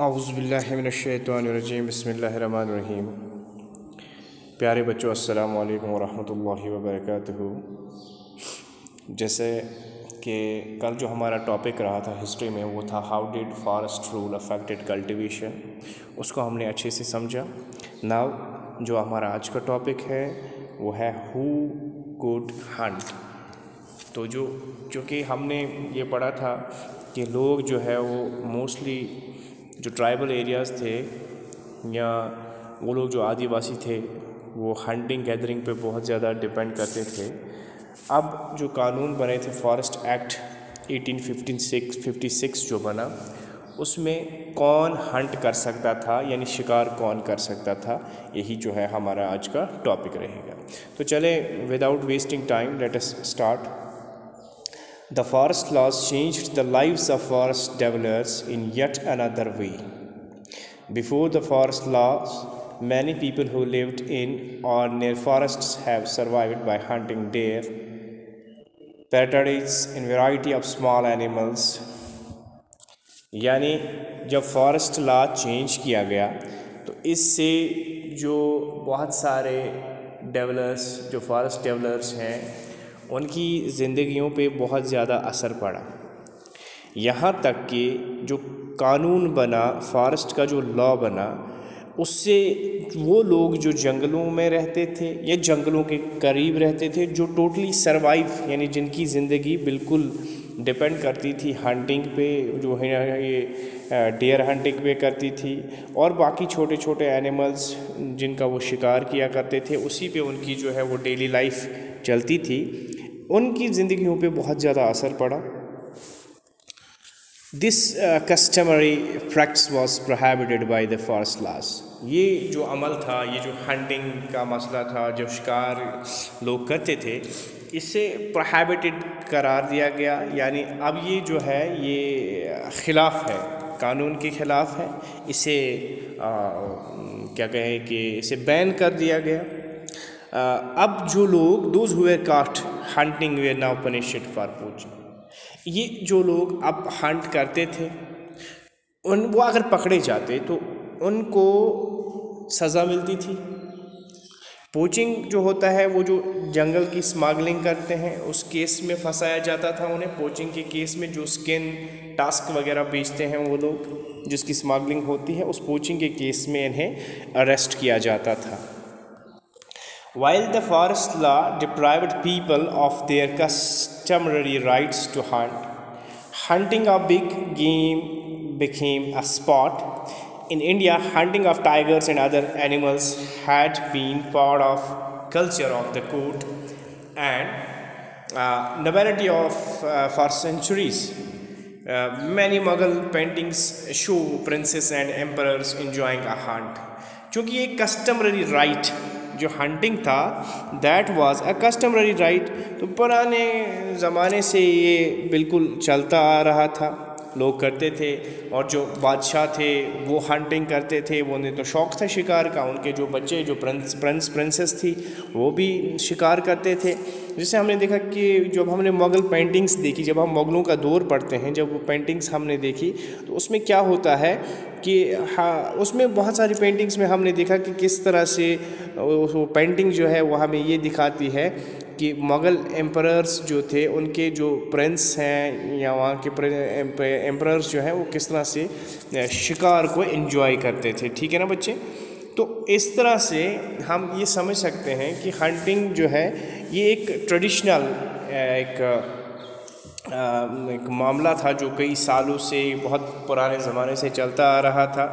औज़ुबिल्लाहिमिनश्शैतानिर्रजीम बिस्मिल्लाहिर्रहमानिर्रहीम। प्यारे बच्चों, अस्सलामु अलैकुम वरहमतुल्लाहि वबरकातुहू। जैसे कि कल जो हमारा टॉपिक रहा था हिस्ट्री में, वो था how did forest rule affected cultivation. उसको हमने अच्छे से समझा। नाउ जो हमारा आज का टॉपिक है वो है हु कुड हंट। तो जो कि हमने ये पढ़ा था कि लोग जो है वो मोस्टली जो ट्राइबल एरियाज़ थे या वो लोग जो आदिवासी थे वो हंटिंग गैदरिंग पे बहुत ज़्यादा डिपेंड करते थे। अब जो कानून बने थे फॉरेस्ट एक्ट 1856 जो बना, उसमें कौन हंट कर सकता था, यानी शिकार कौन कर सकता था, यही जो है हमारा आज का टॉपिक रहेगा। तो चले without wasting time let us start. The forest laws changed the lives of forest dwellers in yet another way. Before the forest laws, many people who lived in or near forests have survived by hunting deer, parrots, and variety of small animals. यानी जब forest law change किया गया तो इससे जो बहुत सारे developers, जो फॉरेस्ट डेवलपर्स हैं, उनकी ज़िंदगियों पे बहुत ज़्यादा असर पड़ा। यहाँ तक कि जो कानून बना, फॉरेस्ट का जो लॉ बना, उससे वो लोग जो जंगलों में रहते थे या जंगलों के करीब रहते थे, जो टोटली सरवाइव यानी जिनकी ज़िंदगी बिल्कुल डिपेंड करती थी हंटिंग पे, जो है ये डियर हंटिंग पे करती थी, और बाकी छोटे छोटे एनिमल्स जिनका वो शिकार किया करते थे, उसी पे उनकी जो है वो डेली लाइफ चलती थी, उनकी ज़िंदगियों पे बहुत ज़्यादा असर पड़ा। This customary practice was prohibited by the forest laws. ये जो अमल था, ये जो हंटिंग का मसला था, जो शिकार लोग करते थे, इसे प्रोहिबिटेड करार दिया गया। यानी अब ये जो है ये ख़िलाफ़ है, कानून के ख़िलाफ़ है। इसे क्या कहें कि इसे बैन कर दिया गया। अब जो लोग those who were caught hunting were now punished for poaching. ये जो लोग अब हंट करते थे, वो अगर पकड़े जाते तो उनको सज़ा मिलती थी। पोचिंग जो होता है वो जो जंगल की स्मगलिंग करते हैं, उस केस में फंसाया जाता था उन्हें। पोचिंग के केस में जो स्किन टास्क वगैरह बेचते हैं वो लोग, जिसकी स्मगलिंग होती है, उस पोचिंग के केस में इन्हें अरेस्ट किया जाता था। While the forest law deprived people of their customary rights to hunt, hunting of big game became a sport. In India, hunting of tigers and other animals had been part of culture of the court and nobility for centuries. Many Mughal paintings show princes and emperors enjoying a hunt. चूँकि ये customary right जो hunting था, that was a customary right, तो पुराने ज़माने से ये बिल्कुल चलता आ रहा था, लोग करते थे। और जो बादशाह थे वो हंटिंग करते थे, वो उन्हें तो शौक़ था शिकार का। उनके जो बच्चे, जो प्रिंसेस थी, वो भी शिकार करते थे। जैसे हमने देखा कि जब हमने मुग़ल पेंटिंग्स देखी, जब हम मुग़लों का दौर पढ़ते हैं, जब वो पेंटिंग्स हमने देखी, तो उसमें क्या होता है कि हाँ, उसमें बहुत सारी पेंटिंग्स में हमने देखा कि किस तरह से वो पेंटिंग जो है वो हमें ये दिखाती है कि मुग़ल एम्परर्स जो थे, उनके जो प्रिंस हैं या वहाँ के एम्परर्स जो हैं, वो किस तरह से शिकार को एंजॉय करते थे। ठीक है ना बच्चे? तो इस तरह से हम ये समझ सकते हैं कि हंटिंग जो है ये एक ट्रेडिशनल एक मामला था जो कई सालों से, बहुत पुराने ज़माने से चलता आ रहा था।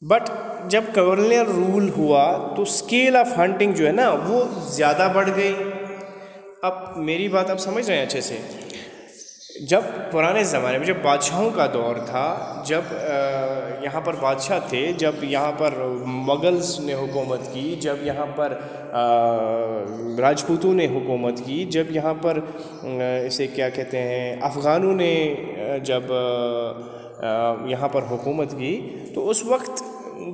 बट जब कॉलोनियल रूल हुआ तो स्केल ऑफ हंटिंग जो है ना वो ज़्यादा बढ़ गई। अब मेरी बात आप समझ रहे हैं अच्छे से? जब पुराने ज़माने में जब बादशाहों का दौर था, जब यहाँ पर बादशाह थे, जब यहाँ पर मुग़ल्स ने हुकूमत की, जब यहाँ पर राजपूतों ने हुकूमत की, जब यहाँ पर इसे क्या कहते हैं अफ़गानों ने जब यहाँ पर हुकूमत की, तो उस वक्त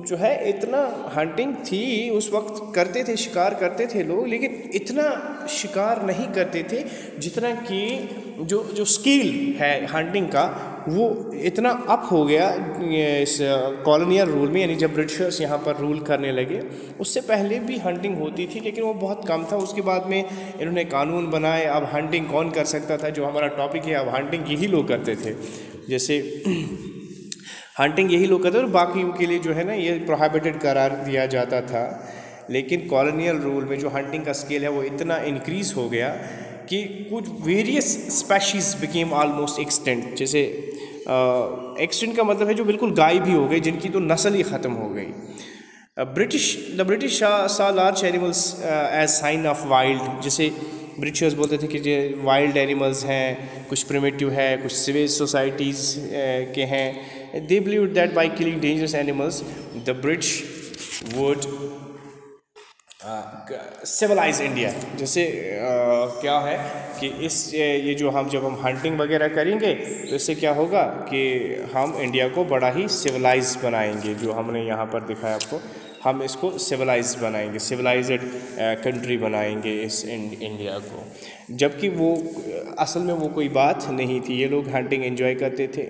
जो है इतना हंटिंग थी, उस वक्त करते थे, शिकार करते थे लोग, लेकिन इतना शिकार नहीं करते थे जितना कि जो स्किल है हंटिंग का वो इतना अप हो गया इस कॉलोनियल रूल में, यानी जब ब्रिटिशर्स यहाँ पर रूल करने लगे। उससे पहले भी हंटिंग होती थी लेकिन वो बहुत कम था। उसके बाद में इन्होंने कानून बनाए। अब हंटिंग कौन कर सकता था, जो हमारा टॉपिक है, अब हंटिंग यही लोग करते थे। जैसे हंटिंग यही लोग करते थे और बाकियों के लिए जो है ना ये प्रोहिबिटेड करार दिया जाता था। लेकिन कॉलोनियल रूल में जो हंटिंग का स्केल है वो इतना इंक्रीज़ हो गया कि कुछ various species became almost extent. जैसे एक्सटेंट का मतलब है जो बिल्कुल गायब भी हो गई, जिनकी तो नस्ल ही ख़त्म हो गई। The British saw large animals as sign of wild. जैसे ब्रिटिशर्स बोलते थे कि जो वाइल्ड एनिमल्स हैं, कुछ प्रिमिटिव है, कुछ सिविल सोसाइटीज़ के हैं। They believe that by killing dangerous animals the British would civilise India. जैसे क्या है कि ये जो जब हम हंटिंग वगैरह करेंगे तो इससे क्या होगा कि हम इंडिया को बड़ा ही सिविलाइज बनाएंगे। जो हमने यहाँ पर दिखाया आपको, हम इसको सिविलाइज बनाएंगे, सिविलाइज्ड कंट्री बनाएंगे इस इंडिया को। जबकि वो असल में वो कोई बात नहीं थी। ये लोग हंटिंग एंजॉय करते थे।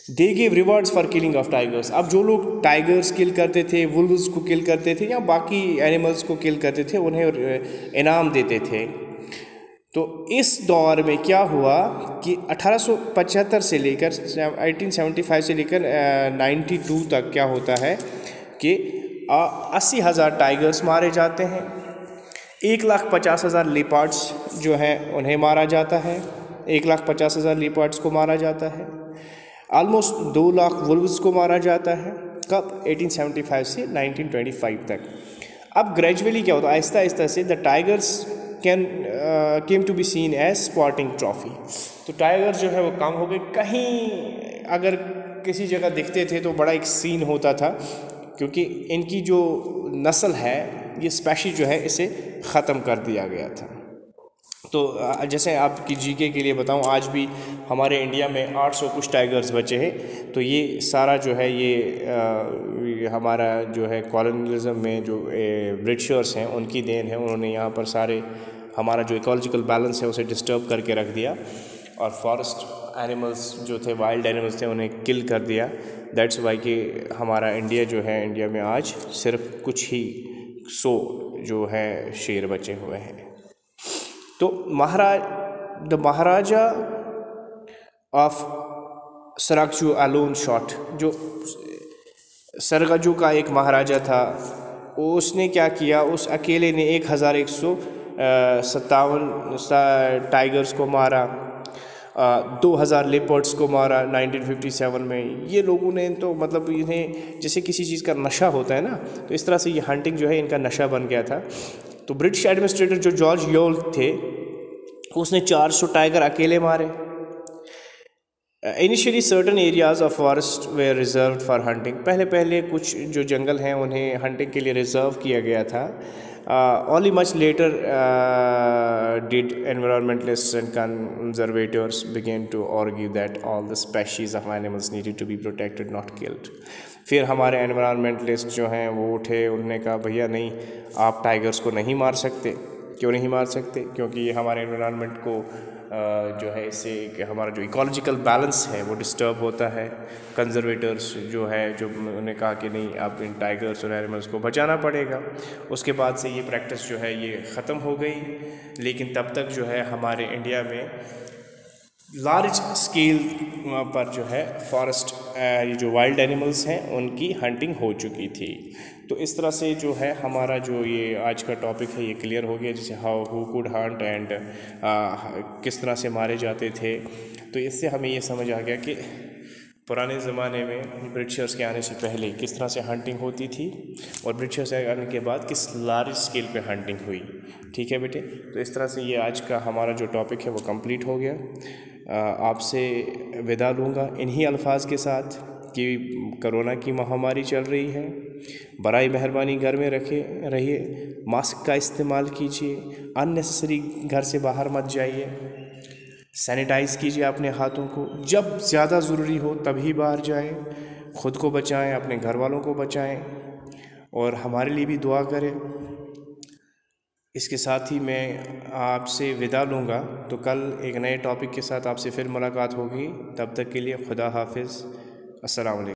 They give rewards for killing of tigers. अब जो लोग टाइगर्स किल करते थे, वुल्व्स को किल करते थे या बाकी एनिमल्स को किल करते थे, उन्हें इनाम देते थे। तो इस दौर में क्या हुआ कि 1875 से लेकर 1875 से लेकर 92 तक क्या होता है कि 80,000 टाइगर्स मारे जाते हैं। 1,50,000 लेपर्ड्स जो हैं उन्हें मारा जाता है। 1,50,000 लेपर्ड्स को मारा जाता है। ऑलमोस्ट 2 लाख वुल्व्स को मारा जाता है। कब? 1875 से 1925 तक। अब ग्रेजुअली क्या होता है, आहिस्ता आहिस्ता से the tigers came to be seen as sporting trophy. तो टाइगर्स जो है वो कम हो गए। कहीं अगर किसी जगह दिखते थे तो बड़ा एक सीन होता था, क्योंकि इनकी जो नस्ल है, ये स्पेशीज जो है, इसे ख़त्म कर दिया गया था। तो जैसे आपकी जीके के लिए बताऊं, आज भी हमारे इंडिया में 800 कुछ टाइगर्स बचे हैं। तो ये सारा जो है ये हमारा जो है कॉलोनियलिज्म में जो ब्रिटिशर्स हैं उनकी देन है। उन्होंने यहाँ पर सारे हमारा जो इकोलॉजिकल बैलेंस है उसे डिस्टर्ब करके रख दिया और फॉरेस्ट एनिमल्स जो थे, वाइल्ड एनिमल्स थे, उन्हें किल कर दिया। दैट्स वाई कि हमारा इंडिया जो है, इंडिया में आज सिर्फ कुछ ही 100 जो है शेर बचे हुए हैं। तो the Maharaja of Surguja alone shot, जो सरगजू का एक महाराजा था, उसने क्या किया, उस अकेले ने 1157 टाइगर्स को मारा, 2000 लेपर्ड्स को मारा 1957 में। ये लोगों ने तो मतलब इन्हें जैसे किसी चीज़ का नशा होता है ना, तो इस तरह से ये हंटिंग जो है इनका नशा बन गया था। तो ब्रिटिश एडमिनिस्ट्रेटर जो जॉर्ज योल थे, उसने 400 टाइगर अकेले मारे। Initially certain areas of forest were reserved for hunting. पहले कुछ जो जंगल हैं उन्हें हंटिंग के लिए रिजर्व किया गया था। Only much later did environmentalists and conservators began to argue that all the species of animals needed to be protected not killed. फिर हमारे एनवायरमेंटलिस्ट जो हैं वो उठे, उन्होंने कहा भैया नहीं, आप टाइगर्स को नहीं मार सकते। क्यों नहीं मार सकते? क्योंकि ये हमारे एनवायरनमेंट को जो है इससे कि हमारा जो इकोलॉजिकल बैलेंस है वो डिस्टर्ब होता है। कंजर्वेटर्स जो है, जो उन्होंने कहा कि नहीं, आप इन टाइगर्स और एनिमल्स को बचाना पड़ेगा। उसके बाद से ये प्रैक्टिस जो है ये ख़त्म हो गई। लेकिन तब तक जो है हमारे इंडिया में लार्ज स्केल पर जो है फॉरेस्ट ये जो वाइल्ड एनिमल्स हैं उनकी हंटिंग हो चुकी थी। तो इस तरह से जो है हमारा जो ये आज का टॉपिक है ये क्लियर हो गया, जैसे how who could Hunt and किस तरह से मारे जाते थे। तो इससे हमें ये समझ आ गया कि पुराने ज़माने में ब्रिटिशर्स के आने से पहले किस तरह से हंटिंग होती थी और ब्रिटिशर्स आने के बाद किस लार्ज स्केल पे हंटिंग हुई। ठीक है बेटे, तो इस तरह से ये आज का हमारा जो टॉपिक है वो कंप्लीट हो गया। आपसे विदा लूँगा इन्हीं अल्फाज के साथ कि कोरोना की महामारी चल रही है, बराए मेहरबानी घर में रहिए, मास्क का इस्तेमाल कीजिए, अननेसेसरी घर से बाहर मत जाइए, सैनिटाइज़ कीजिए अपने हाथों को, जब ज़्यादा ज़रूरी हो तभी बाहर जाएं, ख़ुद को बचाएं, अपने घर वालों को बचाएं और हमारे लिए भी दुआ करें। इसके साथ ही मैं आपसे विदा लूँगा। तो कल एक नए टॉपिक के साथ आपसे फिर मुलाकात होगी। तब तक के लिए खुदा हाफिज़। अस्सलाम वालेकुम।